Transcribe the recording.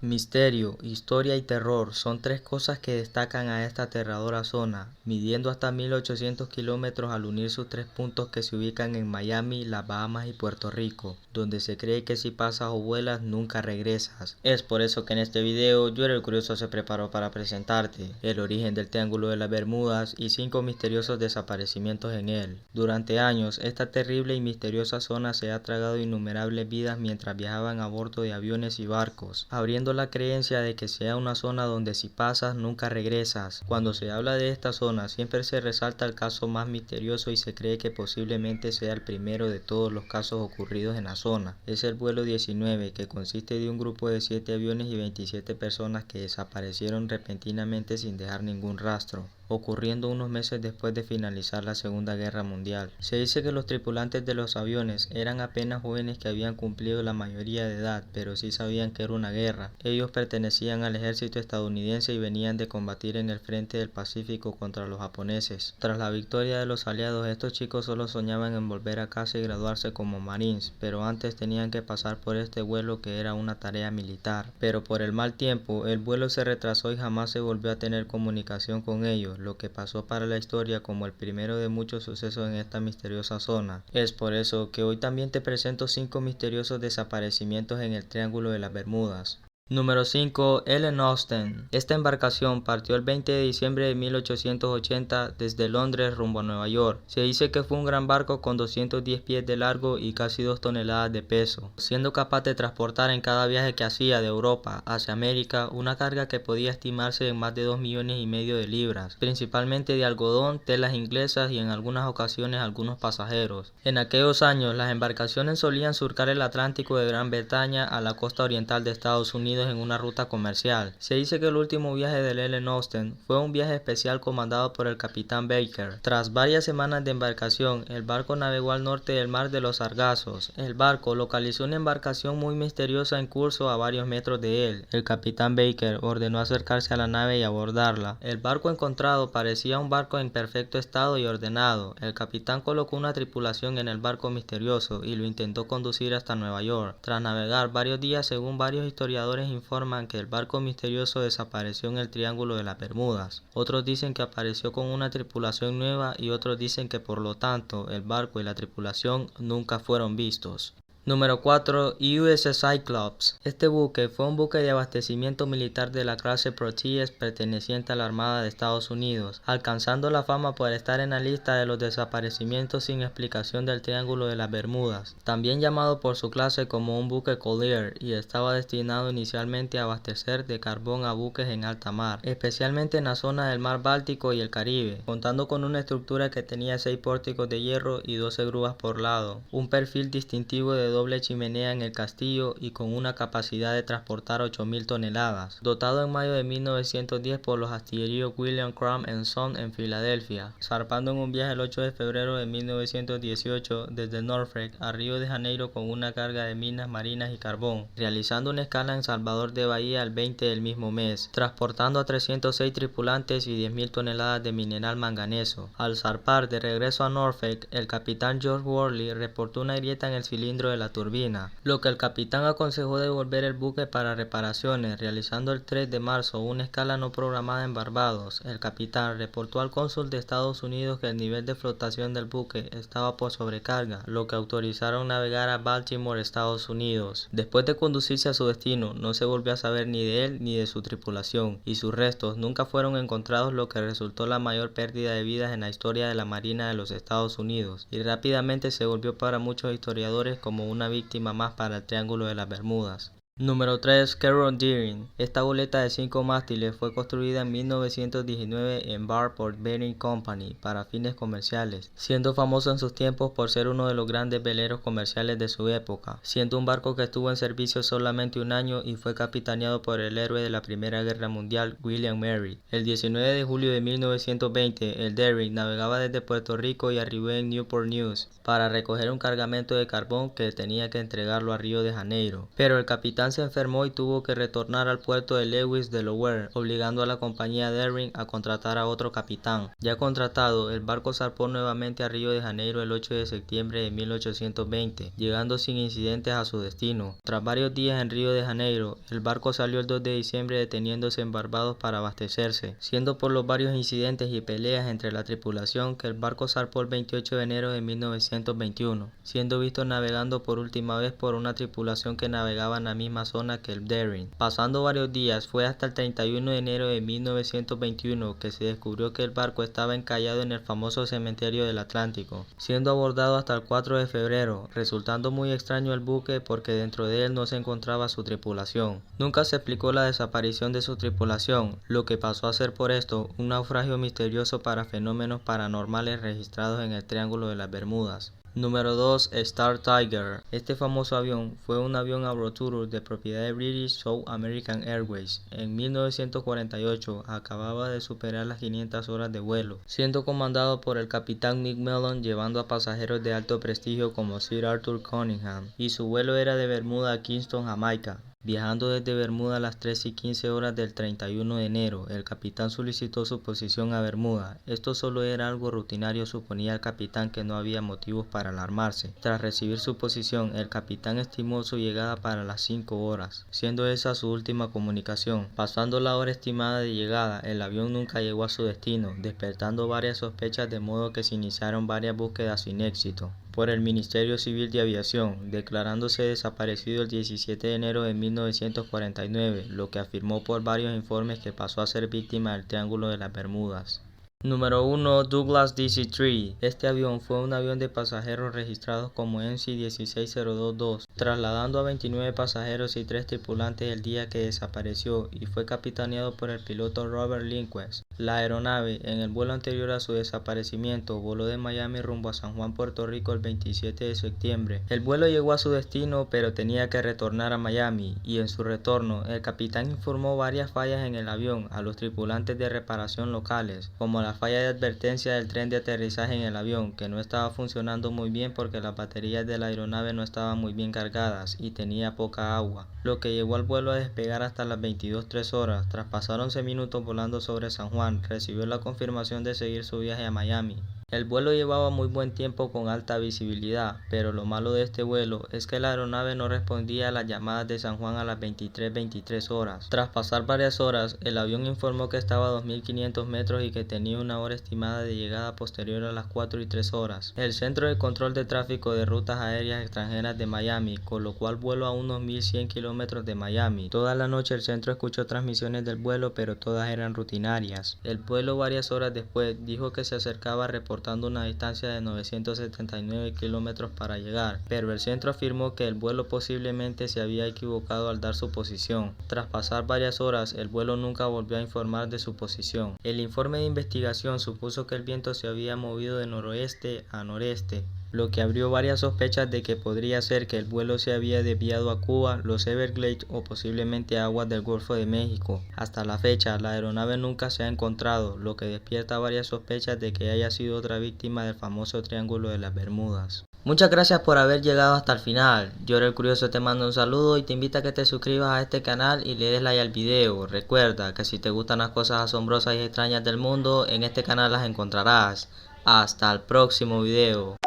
Misterio, historia y terror son tres cosas que destacan a esta aterradora zona, midiendo hasta 1800 kilómetros al unir sus tres puntos que se ubican en Miami, las Bahamas y Puerto Rico, donde se cree que si pasas o vuelas nunca regresas. Es por eso que en este video Yo el Curioso se preparó para presentarte el origen del Triángulo de las Bermudas y 5 misteriosos desaparecimientos en él. Durante años, esta terrible y misteriosa zona se ha tragado innumerables vidas mientras viajaban a bordo de aviones y barcos, abriendo la creencia de que sea una zona donde si pasas nunca regresas. Cuando se habla de esta zona siempre se resalta el caso más misterioso y se cree que posiblemente sea el primero de todos los casos ocurridos en la zona. Es el vuelo 19, que consiste de un grupo de 7 aviones y 27 personas que desaparecieron repentinamente sin dejar ningún rastro, ocurriendo unos meses después de finalizar la Segunda Guerra Mundial. Se dice que los tripulantes de los aviones eran apenas jóvenes que habían cumplido la mayoría de edad, pero sí sabían que era una guerra. Ellos pertenecían al ejército estadounidense y venían de combatir en el frente del Pacífico contra los japoneses. Tras la victoria de los aliados, estos chicos solo soñaban en volver a casa y graduarse como marines, pero antes tenían que pasar por este vuelo que era una tarea militar. Pero por el mal tiempo, el vuelo se retrasó y jamás se volvió a tener comunicación con ellos, lo que pasó para la historia como el primero de muchos sucesos en esta misteriosa zona. Es por eso que hoy también te presento 5 misteriosos desaparecimientos en el Triángulo de las Bermudas. Número 5. Ellen Austen. Esta embarcación partió el 20 de diciembre de 1880 desde Londres rumbo a Nueva York. Se dice que fue un gran barco con 210 pies de largo y casi 2 toneladas de peso, siendo capaz de transportar en cada viaje que hacía de Europa hacia América una carga que podía estimarse en más de 2,5 millones de libras, principalmente de algodón, telas inglesas y en algunas ocasiones algunos pasajeros. En aquellos años las embarcaciones solían surcar el Atlántico de Gran Bretaña a la costa oriental de Estados Unidos en una ruta comercial. Se dice que el último viaje del Ellen Austen fue un viaje especial comandado por el capitán Baker. Tras varias semanas de embarcación, el barco navegó al norte del mar de los Sargazos. El barco localizó una embarcación muy misteriosa en curso a varios metros de él. El capitán Baker ordenó acercarse a la nave y abordarla. El barco encontrado parecía un barco en perfecto estado y ordenado. El capitán colocó una tripulación en el barco misterioso y lo intentó conducir hasta Nueva York. Tras navegar varios días, según varios historiadores informan que el barco misterioso desapareció en el Triángulo de las Bermudas. Otros dicen que apareció con una tripulación nueva y otros dicen que por lo tanto el barco y la tripulación nunca fueron vistos. Número 4. USS Cyclops. Este buque fue un buque de abastecimiento militar de la clase Proteus perteneciente a la Armada de Estados Unidos, alcanzando la fama por estar en la lista de los desaparecimientos sin explicación del Triángulo de las Bermudas, también llamado por su clase como un buque Collier, y estaba destinado inicialmente a abastecer de carbón a buques en alta mar, especialmente en la zona del mar Báltico y el Caribe, contando con una estructura que tenía 6 pórticos de hierro y 12 grúas por lado, un perfil distintivo de doble chimenea en el castillo y con una capacidad de transportar 8,000 toneladas, dotado en mayo de 1910 por los astilleros William Cram Son en Filadelfia, zarpando en un viaje el 8 de febrero de 1918 desde Norfolk a Río de Janeiro con una carga de minas marinas y carbón, realizando una escala en Salvador de Bahía el 20 del mismo mes, transportando a 306 tripulantes y 10,000 toneladas de mineral manganeso. Al zarpar de regreso a Norfolk, el capitán George Worley reportó una grieta en el cilindro de la turbina, lo que el capitán aconsejó devolver el buque para reparaciones, realizando el 3 de marzo una escala no programada en Barbados. El capitán reportó al cónsul de Estados Unidos que el nivel de flotación del buque estaba por sobrecarga, lo que autorizaron navegar a Baltimore, Estados Unidos. Después de conducirse a su destino, no se volvió a saber ni de él ni de su tripulación, y sus restos nunca fueron encontrados, lo que resultó la mayor pérdida de vidas en la historia de la Marina de los Estados Unidos, y rápidamente se volvió para muchos historiadores como una víctima más para el Triángulo de las Bermudas. Número 3. Carol Deering. Esta goleta de 5 mástiles fue construida en 1919 en Bar por Bering Company para fines comerciales, siendo famoso en sus tiempos por ser uno de los grandes veleros comerciales de su época, siendo un barco que estuvo en servicio solamente un año y fue capitaneado por el héroe de la Primera Guerra Mundial, William Mary. El 19 de julio de 1920, el Deering navegaba desde Puerto Rico y arribó en Newport News para recoger un cargamento de carbón que tenía que entregarlo a Río de Janeiro, pero el capitán capitán se enfermó y tuvo que retornar al puerto de Lewis, Delaware, obligando a la compañía Daring a contratar a otro capitán. Ya contratado, el barco zarpó nuevamente a Río de Janeiro el 8 de septiembre de 1820, llegando sin incidentes a su destino. Tras varios días en Río de Janeiro, el barco salió el 2 de diciembre deteniéndose en Barbados para abastecerse, siendo por los varios incidentes y peleas entre la tripulación que el barco zarpó el 28 de enero de 1921, siendo visto navegando por última vez por una tripulación que navegaba en la misma zona que el Daring. Pasando varios días, fue hasta el 31 de enero de 1921 que se descubrió que el barco estaba encallado en el famoso cementerio del Atlántico, siendo abordado hasta el 4 de febrero, resultando muy extraño el buque porque dentro de él no se encontraba su tripulación. Nunca se explicó la desaparición de su tripulación, lo que pasó a ser por esto un naufragio misterioso para fenómenos paranormales registrados en el Triángulo de las Bermudas. Número 2. Star Tiger. Este famoso avión fue un avión Aerotourus de propiedad de British South American Airways. En 1948 acababa de superar las 500 horas de vuelo, siendo comandado por el capitán Nick Mellon, llevando a pasajeros de alto prestigio como Sir Arthur Cunningham, y su vuelo era de Bermuda a Kingston, Jamaica. Viajando desde Bermuda a las 3:15 horas del 31 de enero, el capitán solicitó su posición a Bermuda. Esto solo era algo rutinario, suponía el capitán que no había motivos para alarmarse. Tras recibir su posición, el capitán estimó su llegada para las 5 horas, siendo esa su última comunicación. Pasando la hora estimada de llegada, el avión nunca llegó a su destino, despertando varias sospechas, de modo que se iniciaron varias búsquedas sin éxito por el Ministerio Civil de Aviación, declarándose desaparecido el 17 de enero de 1949, lo que afirmó por varios informes que pasó a ser víctima del Triángulo de las Bermudas. Número 1. Douglas DC-3. Este avión fue un avión de pasajeros registrados como MC-16022, trasladando a 29 pasajeros y 3 tripulantes el día que desapareció, y fue capitaneado por el piloto Robert Lindquist. La aeronave, en el vuelo anterior a su desaparecimiento, voló de Miami rumbo a San Juan, Puerto Rico el 27 de septiembre. El vuelo llegó a su destino, pero tenía que retornar a Miami, y en su retorno, el capitán informó varias fallas en el avión a los tripulantes de reparación locales, como la falla de advertencia del tren de aterrizaje en el avión, que no estaba funcionando muy bien porque las baterías de la aeronave no estaban muy bien cargadas y tenía poca agua, lo que llevó al vuelo a despegar hasta las 22:03 horas. Tras pasar 11 minutos volando sobre San Juan, recibió la confirmación de seguir su viaje a Miami. El vuelo llevaba muy buen tiempo con alta visibilidad, pero lo malo de este vuelo es que la aeronave no respondía a las llamadas de San Juan a las 23:23 horas. Tras pasar varias horas, el avión informó que estaba a 2.500 metros y que tenía una hora estimada de llegada posterior a las 4:03 horas. El Centro de Control de Tráfico de Rutas Aéreas Extranjeras de Miami colocó al vuelo a unos 1.100 kilómetros de Miami. Toda la noche el centro escuchó transmisiones del vuelo, pero todas eran rutinarias. El vuelo, varias horas después, dijo que se acercaba a reportando una distancia de 979 kilómetros para llegar, pero el centro afirmó que el vuelo posiblemente se había equivocado al dar su posición. Tras pasar varias horas, el vuelo nunca volvió a informar de su posición. El informe de investigación supuso que el viento se había movido de noroeste a noreste, lo que abrió varias sospechas de que podría ser que el vuelo se había desviado a Cuba, los Everglades o posiblemente a aguas del Golfo de México. Hasta la fecha, la aeronave nunca se ha encontrado, lo que despierta varias sospechas de que haya sido otra víctima del famoso Triángulo de las Bermudas. Muchas gracias por haber llegado hasta el final. Yo, el Curioso, te mando un saludo y te invito a que te suscribas a este canal y le des like al video. Recuerda que si te gustan las cosas asombrosas y extrañas del mundo, en este canal las encontrarás. Hasta el próximo video.